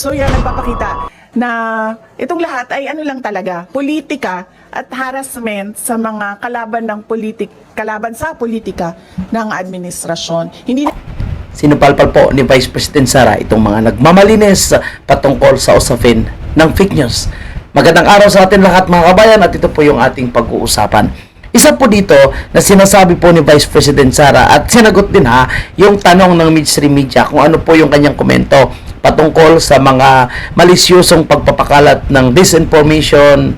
So yan, nagpapakita na itong lahat ay ano lang talaga, politika at harassment sa mga kalaban sa politika ng administrasyon. Hindi na Sinupalpal po ni Vice President Sara itong mga nagmamalinis patungkol sa usapin ng fake news. Magandang araw sa atin lahat mga kabayan at ito po yung ating pag-uusapan. Isa po dito na sinasabi po ni Vice President Sara at sinagot din yung tanong ng mainstream media kung ano po yung kanyang komento patungkol sa mga malisyosong pagpapakalat ng disinformation,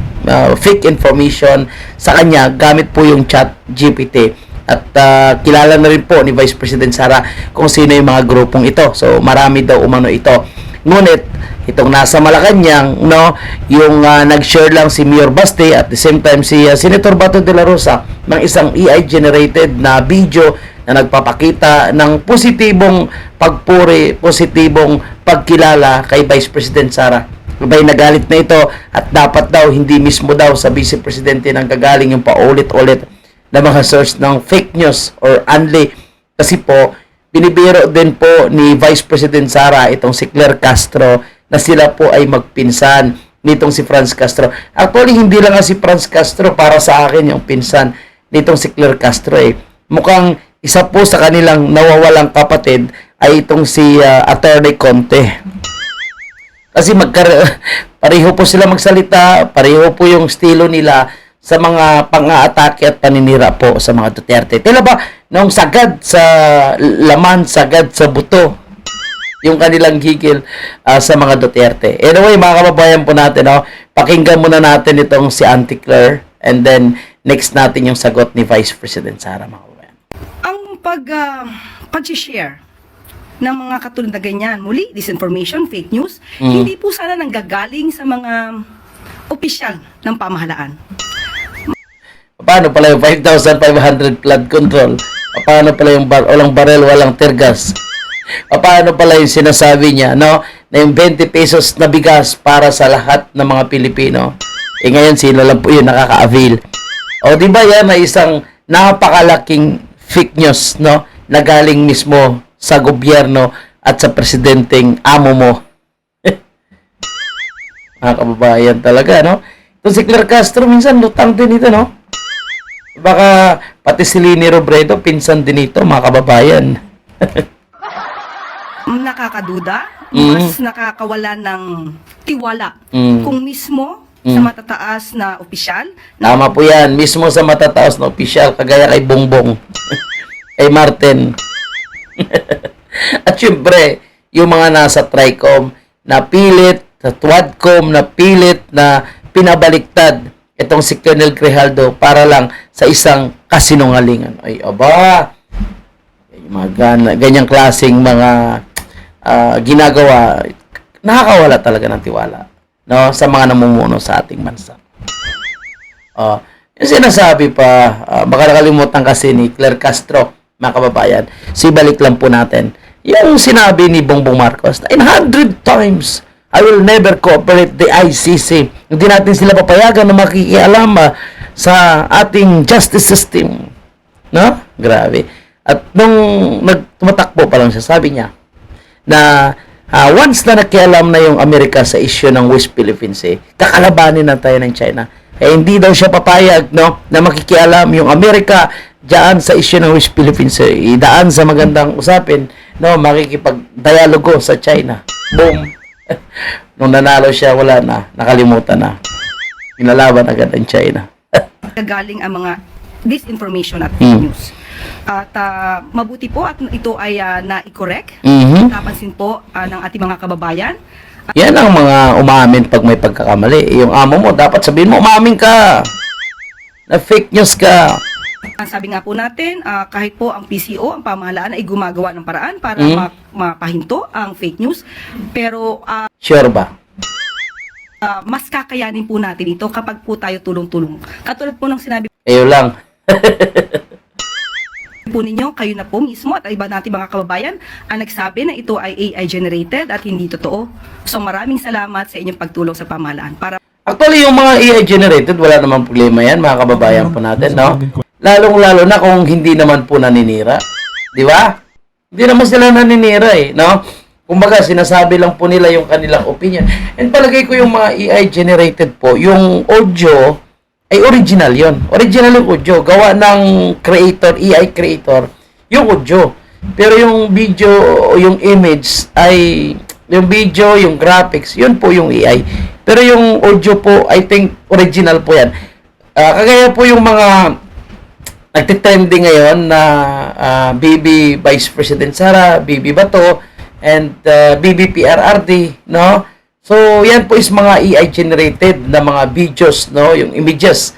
fake information sa kanya gamit po yung ChatGPT. At kilala na rin po ni Vice President Sara kung sino yung mga grupong ito. So marami daw umano ito. Ngunit itong nasa Malacanang, yung nag-share lang si Mayor Baste at the same time si Senator Bato de la Rosa ng isang AI generated na video na nagpapakita ng positibong pagpuri, positibong pagkilala kay Vice President Sara. Abay, nagalit na ito at dapat daw hindi mismo daw sa Vice Presidente nang gagaling yung paulit-ulit na mga source ng fake news or unli. Kasi po, binibiro din po ni Vice President Sara itong si Claire Castro na sila po ay magpinsan nitong si Franz Castro. Actually, hindi lang si Franz Castro para sa akin yung pinsan nitong si Claire Castro Mukhang isa po sa kanilang nawawalang kapatid ay itong si Attorney Conte. Kasi pareho po sila magsalita, pareho po yung estilo nila sa mga pang-aatake at paninira po sa mga Duterte. Tila ba, nung sagad sa laman, sagad sa buto, yung kanilang gigil sa mga Duterte. Anyway, mga kababayan po natin, pakinggan muna natin itong si Auntie Claire and then next natin yung sagot ni Vice President Sara, mga kababayan. Ang pag-share ng mga katulad na ganyan, muli, disinformation, fake news, hindi po sana nanggagaling sa mga opisyal ng pamahalaan. Paano pala yung 5,500 flood control? Paano pala yung walang barel, walang tergas? Paano pala yung sinasabi niya, na yung 20 pesos na bigas para sa lahat ng mga Pilipino? Ngayon, sino lang po yun nakaka-avail? O, di ba yan ay isang napakalaking fake news, na galing mismo sa gobyerno at sa presidenteng amo mo. Mga kababayan talaga, Ito si Claire Castro, minsan lutang din ito, Baka pati si Lini Robredo, pinsan din ito, mga kababayan. Nakakaduda, mas nakakawala ng tiwala kung mismo sa matataas na opisyal. Tama po yan, mismo sa matataas na opisyal, kagaya kay Bongbong, kay Martin. At syempre, yung mga nasa TRICOM, na pilit, sa TWADCOM, na pilit, na pinabaliktad itong si Colonel Grijaldo para lang sa isang kasinungalingan. Ay, aba, yung mga ganyang klaseng mga ginagawa, nakakawala talaga ng tiwala, sa mga namumuno sa ating bansa. Yung sinasabi pa, baka nakalimutan kasi ni Claire Castro, mga kababayan, balik lang po natin yung sinabi ni Bongbong Marcos na 100 times I will never cooperate the ICC. Hindi natin sila papayagan na makikialam sa ating justice system. Grabe. At nung tumatakbo pa lang siya, sabi niya na once na nakialam na yung Amerika sa issue ng West Philippines, kakalabanin na tayo ng China. Hindi daw siya papayag na makikialam yung Amerika diyan sa issue ng West Philippines. Idaan sa magandang usapin, makikipag-dialogo sa China. Boom. Nung nanalo siya, wala na, nakalimutan na. Inalaban agad ang China. Nagagaling ang mga disinformation at fake news. At mabuti po at ito ay na-correct. Napansin po ng ating mga kababayan. Yan ang mga umamin pag may pagkakamali. Yung amo mo, dapat sabihin mo, umamin ka. Na fake news ka. Ang sabi nga po natin, kahit po ang PCO, ang pamahalaan ay gumagawa ng paraan para mapahinto ang fake news. Pero sure ba? mas kakayanin po natin ito kapag po tayo tulong-tulong. Katulad po ng sinabi Ayun lang. po ninyo, kayo na po mismo at iba natin mga kababayan ang nagsabi na ito ay AI generated at hindi totoo. So maraming salamat sa inyong pagtulong sa pamahalaan. Actually, yung mga AI generated, wala namang problema yan, mga kababayan po natin, Lalong-lalo na kung hindi naman po naninira. Di ba? Hindi naman sila naninira, Kumbaga, sinasabi lang po nila yung kanilang opinion. And palagay ko yung mga AI generated po, yung audio ay original yon. Original yung audio. Gawa ng creator, AI creator, yung audio. Pero yung video, yung image ay, yung video, yung graphics, yun po yung AI. Pero yung audio po, I think, original po yan. Kagaya po yung mga nagtitrending ngayon na BB Vice President Sara, BB Bato, and BBPRRD, no? So, yan po is mga AI generated na mga videos, no? Yung images.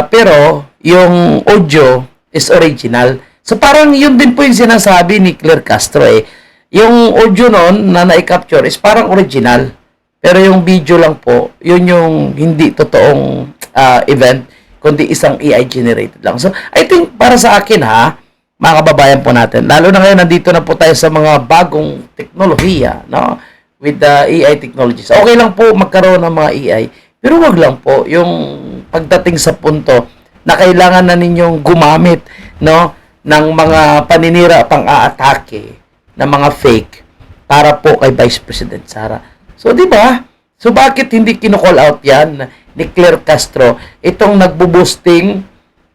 Pero, yung audio is original. So, parang yun din po yung sinasabi ni Claire Castro, eh. Yung audio nun na na-capture is parang original. Pero yung video lang po, yun yung hindi totoong event, kundi isang AI generated lang. So, I think para sa akin, mga kababayan po natin, lalo na ngayon nandito na po tayo sa mga bagong teknolohiya, no? With the AI technologies. Okay lang po magkaroon ng mga AI, pero wag lang po yung pagdating sa punto na kailangan na ninyong gumamit, no, ng mga paninira pang-aatake na mga fake para po kay Vice President Sara. So, di ba? So, bakit hindi kino-call out yan ni Claire Castro, itong nagbo-boosting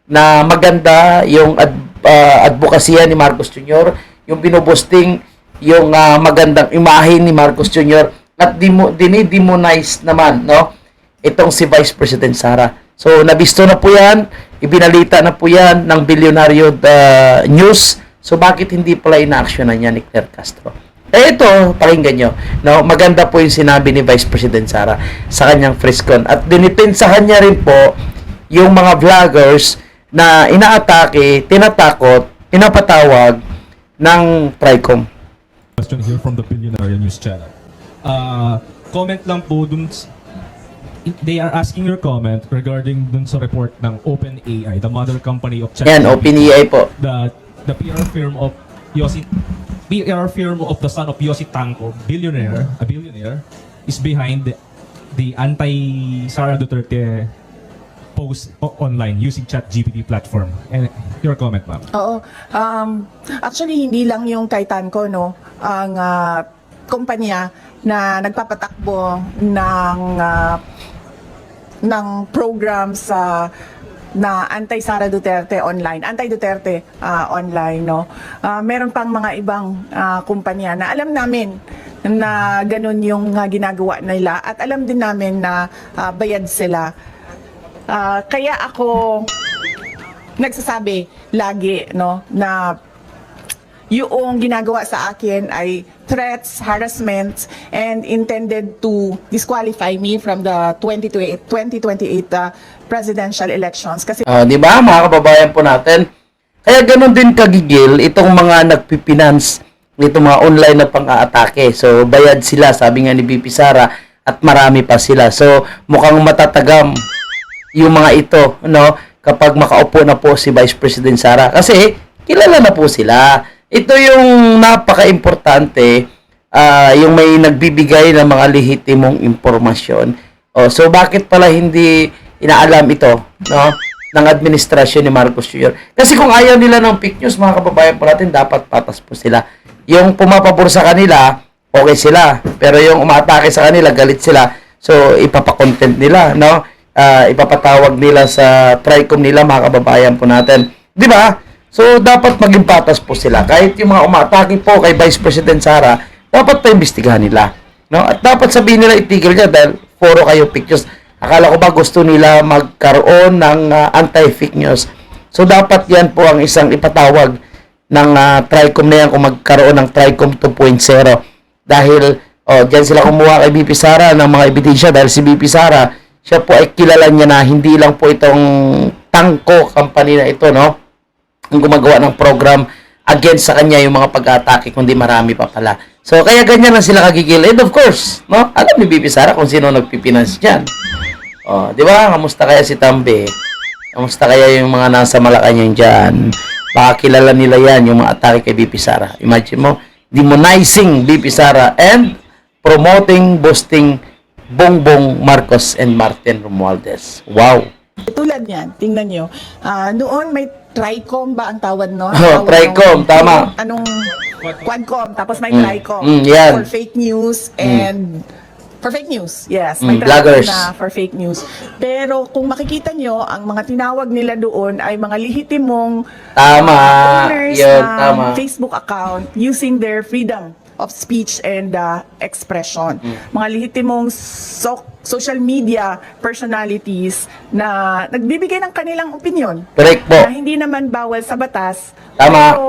na maganda yung advokasya ni Marcos Jr., yung binobosting yung magandang imahe ni Marcos Jr. at dinidemonize naman, no, itong si Vice President Sara. So, nabisto na po yan, ibinalita na po yan ng Bilyonaryo News. So, bakit hindi pala ina-actionan niya ni Claire Castro? Ito, pakinggan nyo, no, maganda po yung sinabi ni Vice President Sara sa kanyang presscon. At dinipensahan niya rin po yung mga vloggers na inaatake, tinatakot, pinapatawag ng TRICOM. Question here from the Billionaire News Channel. Comment lang po dun, they are asking your comment regarding dun sa report ng OpenAI, the mother company of Yan, OpenAI po. The PR firm of the son of Yossi Tanco, a billionaire, is behind the anti-Sara Duterte post online using ChatGPT platform. And your comment, ma'am. Oo. Actually, hindi lang yung kay Tanco, no, ang kumpanya na nagpapatakbo ng program sa na anti-Sara Duterte online, anti-Duterte online, no. Meron pang mga ibang kumpanya na alam namin na ganun yung ginagawa nila at alam din namin na bayad sila. Kaya ako nagsasabi lagi, no, na yung ginagawa sa akin ay threats, harassment, and intended to disqualify me from the 2028 presidential elections. Kasi Di ba, mga kababayan po natin? Kaya ganun din kagigil itong mga nagpipinance nitong mga online na pang-aatake. So, bayad sila, sabi nga ni BP Sara, at marami pa sila. So, mukhang matatagam yung mga ito, no, kapag makaupo na po si Vice President Sara. Kasi, kilala na po sila. Ito yung napaka-importante, yung may nagbibigay ng mga lehitimong impormasyon. So, bakit pala hindi inaalam ito, no, ng administrasyon ni Marcos Jr.? Kasi kung ayaw nila ng fake news, mga kababayan po natin, dapat patas po sila. Yung pumapabor sa kanila, okay sila. Pero yung umaatake sa kanila, galit sila. So, ipapakontent nila, no? Ipapatawag nila sa TRICOM nila, mga kababayan po natin. Di ba? So, dapat maging patas po sila. Kahit yung mga umatake po kay Vice President Sara, dapat paimbestigahan nila. No? At dapat sabihin nila itigil niya dahil puro kayo fake news. Akala ko ba gusto nila magkaroon ng anti-fake news? So, dapat yan po ang isang ipatawag ng TRICOM na yan kung magkaroon ng TRICOM 2.0. Dahil, dyan sila kumuha kay BP Sara ng mga ebidensya dahil si BP Sara, siya po ay kilala niya na hindi lang po itong Tanco company na ito, no, ang gumagawa ng program against sa kanya yung mga pag-atake, kundi marami pa pala. So, kaya ganyan lang sila kagigil. And of course, no, alam ni BP Sara kung sino nagpipinance dyan. Di ba? Kamusta kaya si Tambe? Kamusta kaya yung mga nasa Malacanang dyan? Baka kilala nila yan, yung mga atake kay BP Sara. Imagine mo, demonizing BP Sara and promoting, boosting Bongbong Marcos and Martin Romualdez. Wow! tulad niyan, tingnan nyo, noon may Tricom ba ang tawag, no? Oh, Tricom, tama. Anong Quadcom, tapos may Mm. Tricom. Yan. For fake news and for fake news. Yes, may Tricom Bloggers. na for fake news. Pero kung makikita nyo, ang mga tinawag nila doon ay mga lihitimong Tama. owners Yun, ng tama. Facebook account using their freedom of speech and expression. Mga lihitimong social media personalities na nagbibigay ng kanilang opinion. Correct po. Na hindi naman bawal sa batas. Tama. Pero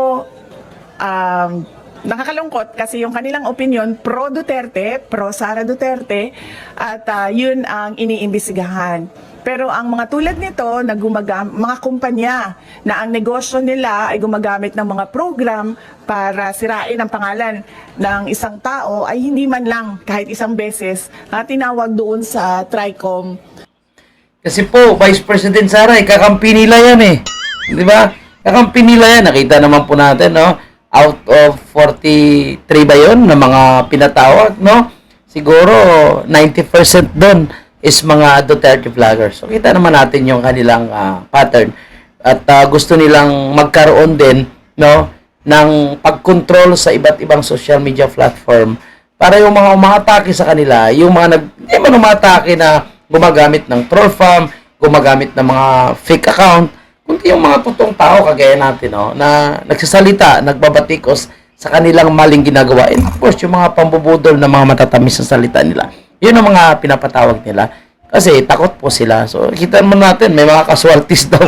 nakakalungkot kasi yung kanilang opinion pro Duterte, pro Sara Duterte, at yun ang iniimbestigahan. Pero ang mga tulad nito, mga kumpanya na ang negosyo nila ay gumagamit ng mga program para sirain ang pangalan ng isang tao ay hindi man lang kahit isang beses tinawag doon sa Tricom. Kasi po, Vice President Sara, kakampi nila yan eh. Di ba? Kakampi nila yan. Nakita naman po natin, no? Out of 43 ba yun na mga pinatawag, no? Siguro 90% doon is mga Duterte vloggers. So, kita naman natin yung kanilang pattern. At gusto nilang magkaroon din, no, ng pagkontrol sa iba't ibang social media platform para yung mga umatake sa kanila, yung mga hindi man umatake na gumagamit ng troll farm, gumagamit ng mga fake account, kundi yung mga totoong tao kagaya natin, no, na nagsasalita, nagbabatikos sa kanilang maling ginagawa. And of course, yung mga pambubudol na mga matatamis sa salita nila. Yun ang mga pinapatawag nila. Kasi takot po sila. So, kita mo natin, may mga casualties daw.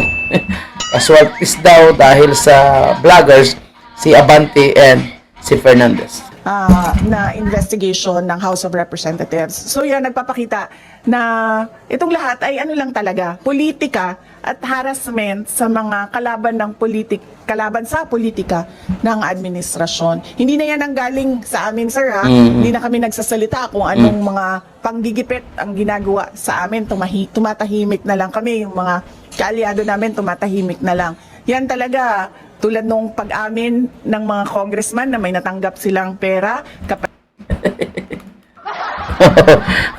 Casualties daw dahil sa vloggers, si Abante and si Fernandez. Na investigation ng House of Representatives. So yan, nagpapakita na itong lahat ay ano lang talaga, politika at harassment sa mga kalaban sa politika ng administrasyon. Hindi na yan ang galing sa amin, sir, ha? Hindi na kami nagsasalita kung anong mga panggigipit ang ginagawa sa amin. Tumatahimik na lang kami, yung mga kaalyado namin tumatahimik na lang. Yan talaga, tulad nung pag-amin ng mga congressman na may natanggap silang pera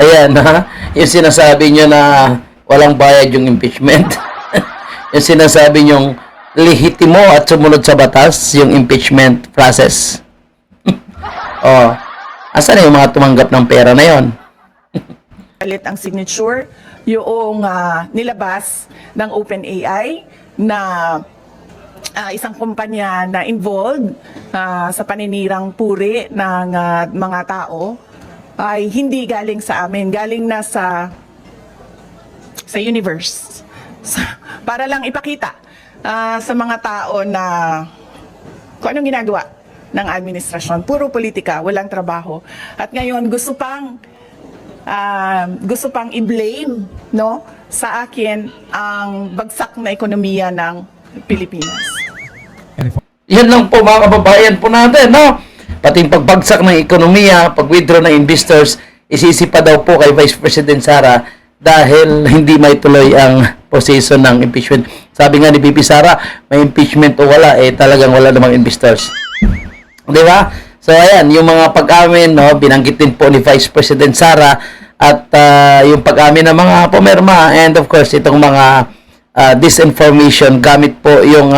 Ayan, ha? Yung sinasabi nyo na walang bayad yung impeachment. Yung sinasabi nyo lehitimo at sumunod sa batas yung impeachment process. Oh, asan yung mga tumanggap ng pera na yon? palit ang signature, yung nilabas ng OpenAI na isang kumpanya na involved sa paninirang puri ng mga tao ay hindi galing sa amin, galing na sa universe. Para lang ipakita sa mga tao na kung anong ginagawa ng administrasyon. Puro politika, walang trabaho. At ngayon gusto pang i-blame, no, sa akin ang bagsak na ekonomiya ng Pilipinas. Yan lang po mga kababayan po natin, no? Pati yung pagbagsak ng ekonomiya, pag-withdraw ng investors, isisipa daw po kay Vice President Sara dahil hindi may tuloy ang proseso ng impeachment. Sabi nga ni BP Sara, may impeachment o wala, talagang wala namang investors. Di ba? So ayan, yung mga pag-amin, no, binanggit din po ni Vice President Sara at yung pag-amin ng mga pumirma and of course itong mga disinformation gamit po yung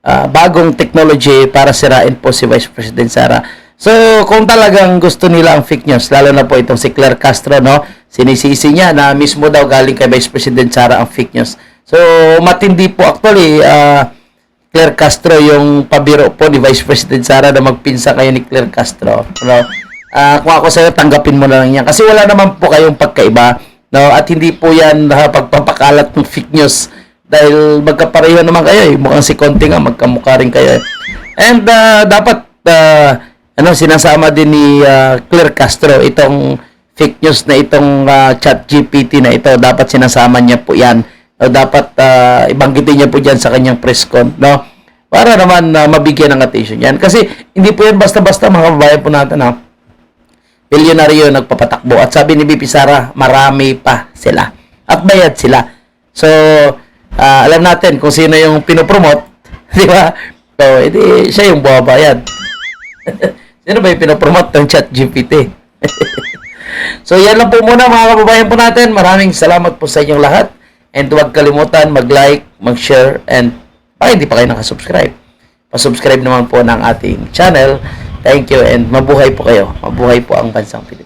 bagong technology para sirain po si Vice President Sara. So, kung talagang gusto nila ang fake news, lalo na po itong si Claire Castro, no, sinisisi niya na mismo daw galing kay Vice President Sara ang fake news. So, matindi po actually, Claire Castro yung pabiro po ni Vice President Sara na magpinsa kayo ni Claire Castro. No? Kung ako sa'yo, tanggapin mo na lang yan. Kasi wala naman po kayong pagkaiba, no? At hindi po yan pagpapakalat ng fake news. Dahil magkapareho naman kayo, mukhang si Conte nga, magkamukha rin kayo. And dapat, sinasama din ni Claire Castro itong fake news na itong ChatGPT na ito. Dapat sinasama niya po yan. Dapat ibanggitin niya po dyan sa kanyang press con, no? Para naman mabigyan ng attention yan. Kasi hindi po yan basta-basta mga kababayan po natin, ha? Bilyonaryo nagpapatakbo. At sabi ni BP Sara, marami pa sila. At bayad sila. So, alam natin kung sino yung pinopromote, di ba? So, edi siya yung buwabayad. Sino ba yung pinopromote ng ChatGPT? So, yan lang po muna mga kababayan po natin. Maraming salamat po sa inyong lahat. And huwag kalimutan mag-like, mag-share, and Bakit hindi pa kayo nakasubscribe? Pasubscribe naman po ng ating channel. Thank you and mabuhay po kayo. Mabuhay po ang bansang Pilipinas.